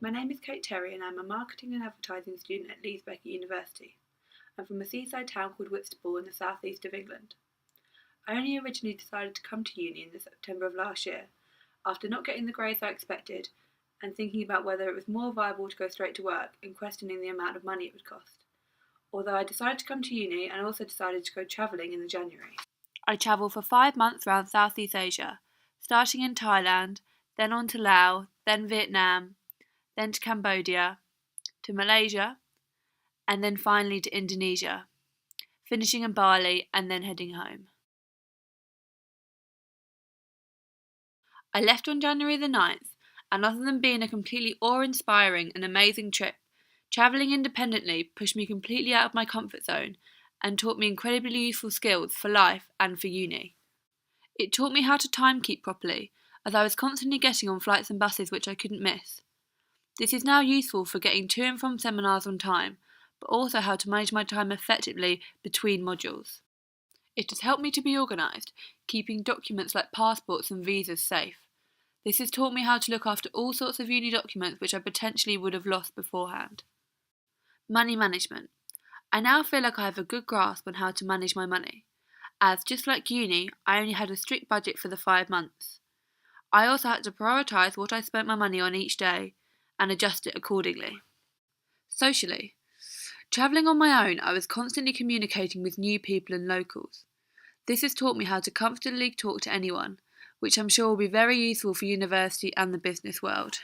My name is Kate Terry and I'm a marketing and advertising student at Leeds Beckett University. I'm from a seaside town called Whitstable in the southeast of England. I only originally decided to come to uni in the September of last year, after not getting the grades I expected and thinking about whether it was more viable to go straight to work and questioning the amount of money it would cost. Although I decided to come to uni, I also decided to go travelling in January. I travelled for 5 months around Southeast Asia, starting in Thailand, then on to Laos, then Vietnam, then to Cambodia, to Malaysia, and then finally to Indonesia, finishing in Bali and then heading home. I left on January the 9th, and other than being a completely awe-inspiring and amazing trip, travelling independently pushed me completely out of my comfort zone and taught me incredibly useful skills for life and for uni. It taught me how to timekeep properly, as I was constantly getting on flights and buses which I couldn't miss. This is now useful for getting to and from seminars on time, but also how to manage my time effectively between modules. It has helped me to be organised, keeping documents like passports and visas safe. This has taught me how to look after all sorts of uni documents which I potentially would have lost beforehand. Money management. I now feel like I have a good grasp on how to manage my money, as just like uni, I only had a strict budget for the 5 months. I also had to prioritise what I spent my money on each day and adjust it accordingly. Socially. Travelling on my own, I was constantly communicating with new people and locals. This has taught me how to comfortably talk to anyone, which I'm sure will be very useful for university and the business world.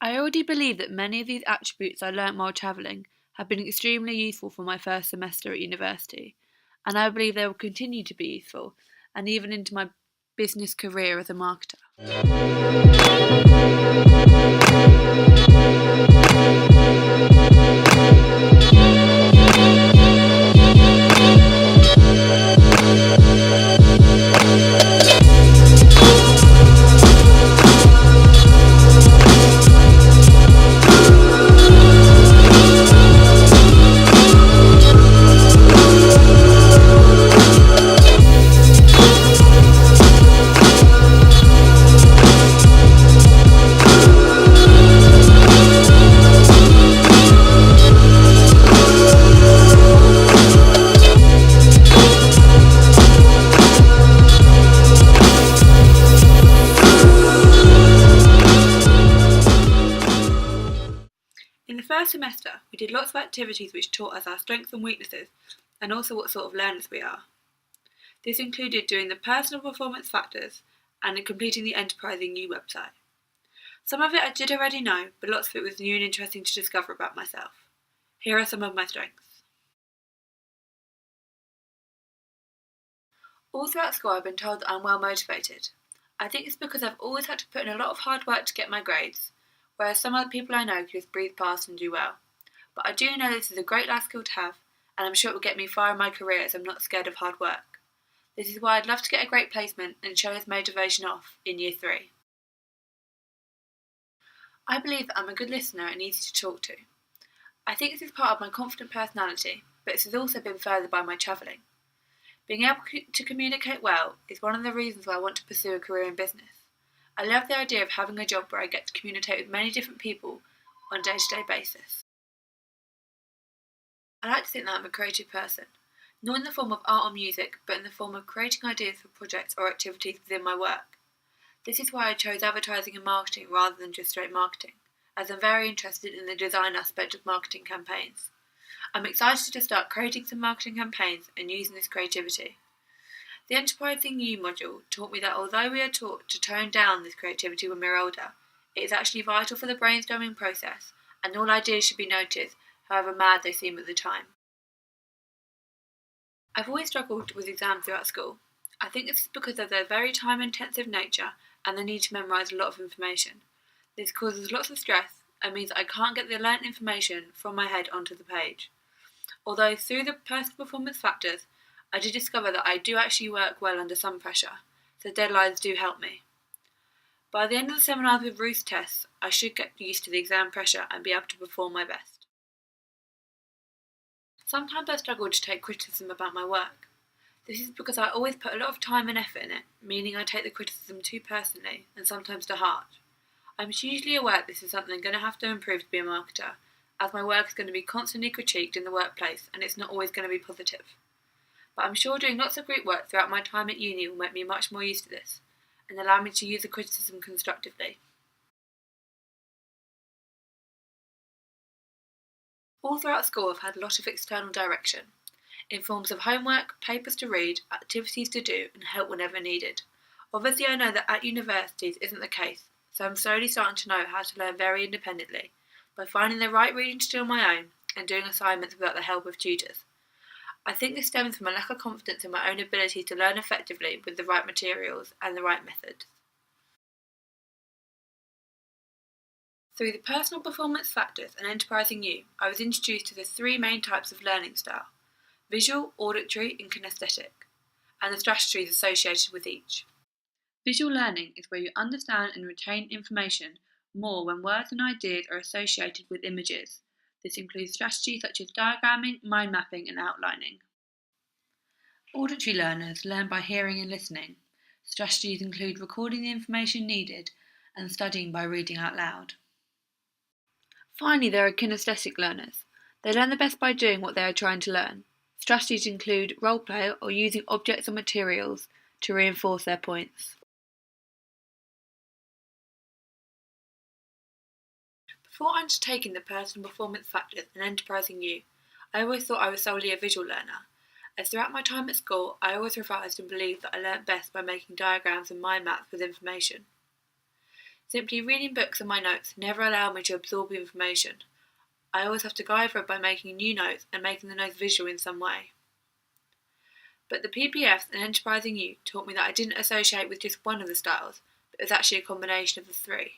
I already believe that many of these attributes I learnt while travelling have been extremely useful for my first semester at university, and I believe they will continue to be useful, and even into my business career as a marketer. In the first semester, we did lots of activities which taught us our strengths and weaknesses, and also what sort of learners we are. This included doing the personal performance factors and completing the Enterprising You website. Some of it I did already know, but lots of it was new and interesting to discover about myself. Here are some of my strengths. All throughout school I've been told that I'm well motivated. I think it's because I've always had to put in a lot of hard work to get my grades, whereas some other people I know can just breathe past and do well. But I do know this is a great life skill to have, and I'm sure it will get me far in my career as I'm not scared of hard work. This is why I'd love to get a great placement and show this motivation off in Year 3. I believe that I'm a good listener and easy to talk to. I think this is part of my confident personality, but this has also been furthered by my travelling. Being able to communicate well is one of the reasons why I want to pursue a career in business. I love the idea of having a job where I get to communicate with many different people on a day-to-day basis. I like to think that I'm a creative person, not in the form of art or music, but in the form of creating ideas for projects or activities within my work. This is why I chose advertising and marketing rather than just straight marketing, as I'm very interested in the design aspect of marketing campaigns. I'm excited to start creating some marketing campaigns and using this creativity. The Enterprising You module taught me that although we are taught to tone down this creativity when we're older, it is actually vital for the brainstorming process, and all ideas should be noticed, however mad they seem at the time. I've always struggled with exams throughout school. I think this is because of their very time-intensive nature and the need to memorise a lot of information. This causes lots of stress and means that I can't get the learnt information from my head onto the page. Although through the personal performance factors, I did discover that I do actually work well under some pressure, so deadlines do help me. By the end of the seminars with Ruth's tests, I should get used to the exam pressure and be able to perform my best. Sometimes I struggle to take criticism about my work. This is because I always put a lot of time and effort in it, meaning I take the criticism too personally and sometimes to heart. I'm hugely aware this is something I'm going to have to improve to be a marketer, as my work is going to be constantly critiqued in the workplace and it's not always going to be positive. But I'm sure doing lots of group work throughout my time at uni will make me much more used to this, and allow me to use the criticism constructively. All throughout school I've had a lot of external direction, in forms of homework, papers to read, activities to do, and help whenever needed. Obviously I know that at universities isn't the case, so I'm slowly starting to know how to learn very independently, by finding the right reading to do on my own, and doing assignments without the help of tutors. I think this stems from a lack of confidence in my own ability to learn effectively with the right materials and the right methods. Through the personal performance factors and enterprising you, I was introduced to the three main types of learning style: visual, auditory, and kinesthetic, and the strategies associated with each. Visual learning is where you understand and retain information more when words and ideas are associated with images. This includes strategies such as diagramming, mind mapping, and outlining. Auditory learners learn by hearing and listening. Strategies include recording the information needed and studying by reading out loud. Finally, there are kinesthetic learners. They learn the best by doing what they are trying to learn. Strategies include role play or using objects or materials to reinforce their points. Before undertaking the personal performance factors and enterprising you, I always thought I was solely a visual learner, as throughout my time at school I always revised and believed that I learnt best by making diagrams and mind maps with information. Simply reading books and my notes never allowed me to absorb information. I always have to guide for it by making new notes and making the notes visual in some way. But the PPFs and enterprising you taught me that I didn't associate with just one of the styles, but it was actually a combination of the three.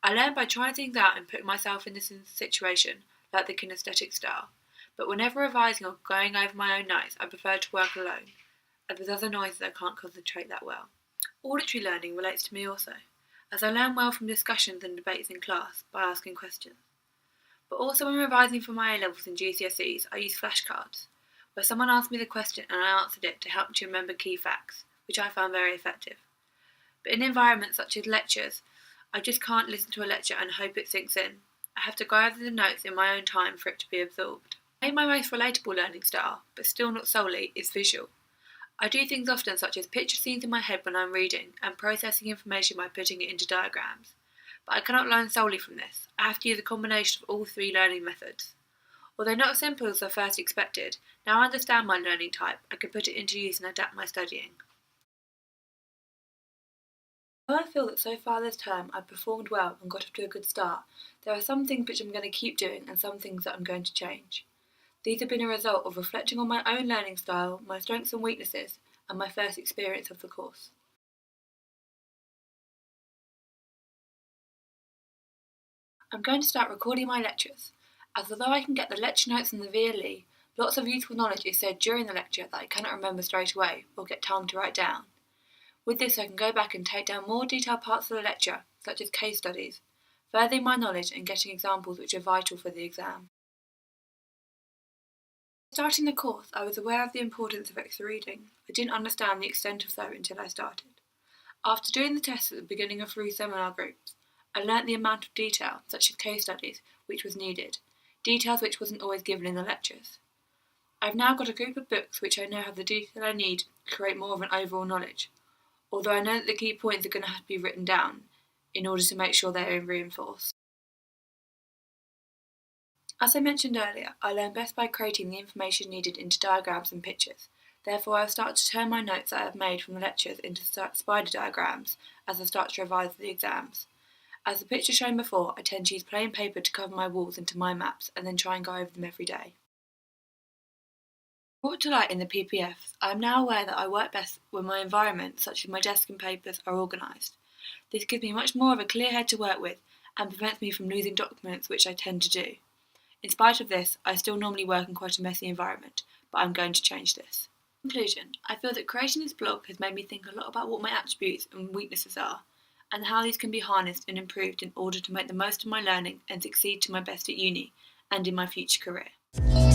I learned by trying things out and putting myself in this situation, like the kinesthetic style, but whenever revising or going over my own notes, I prefer to work alone, as with other noises I can't concentrate that well. Auditory learning relates to me also, as I learn well from discussions and debates in class by asking questions. But also when revising for my A-levels and GCSEs, I use flashcards, where someone asked me the question and I answered it to help me to remember key facts, which I found very effective. But in environments such as lectures, I just can't listen to a lecture and hope it sinks in. I have to go over the notes in my own time for it to be absorbed. My most relatable learning style, but still not solely, is visual. I do things often such as picture scenes in my head when I'm reading and processing information by putting it into diagrams. But I cannot learn solely from this. I have to use a combination of all three learning methods. Although not as simple as I first expected, now I understand my learning type, I can put it into use and adapt my studying. Although I feel that so far this term I've performed well and got off to a good start, there are some things which I'm going to keep doing and some things that I'm going to change. These have been a result of reflecting on my own learning style, my strengths and weaknesses, and my first experience of the course. I'm going to start recording my lectures, as although I can get the lecture notes and the VLE, lots of useful knowledge is said during the lecture that I cannot remember straight away or get time to write down. With this I can go back and take down more detailed parts of the lecture, such as case studies, furthering my knowledge and getting examples which are vital for the exam. Starting the course, I was aware of the importance of extra reading. I didn't understand the extent of so until I started. After doing the tests at the beginning of 3 seminar groups, I learnt the amount of detail, such as case studies, which was needed, details which wasn't always given in the lectures. I've now got a group of books which I know have the detail I need to create more of an overall knowledge, although I know that the key points are going to have to be written down in order to make sure they are reinforced. As I mentioned earlier, I learn best by creating the information needed into diagrams and pictures. Therefore, I'll start to turn my notes that I have made from the lectures into spider diagrams as I start to revise for the exams. As the picture shown before, I tend to use plain paper to cover my walls into mind maps and then try and go over them every day. Brought to light in the PPFs, I am now aware that I work best when my environment, such as my desk and papers, are organised. This gives me much more of a clear head to work with and prevents me from losing documents, which I tend to do. In spite of this, I still normally work in quite a messy environment, but I'm going to change this. In conclusion, I feel that creating this blog has made me think a lot about what my attributes and weaknesses are, and how these can be harnessed and improved in order to make the most of my learning and succeed to my best at uni and in my future career.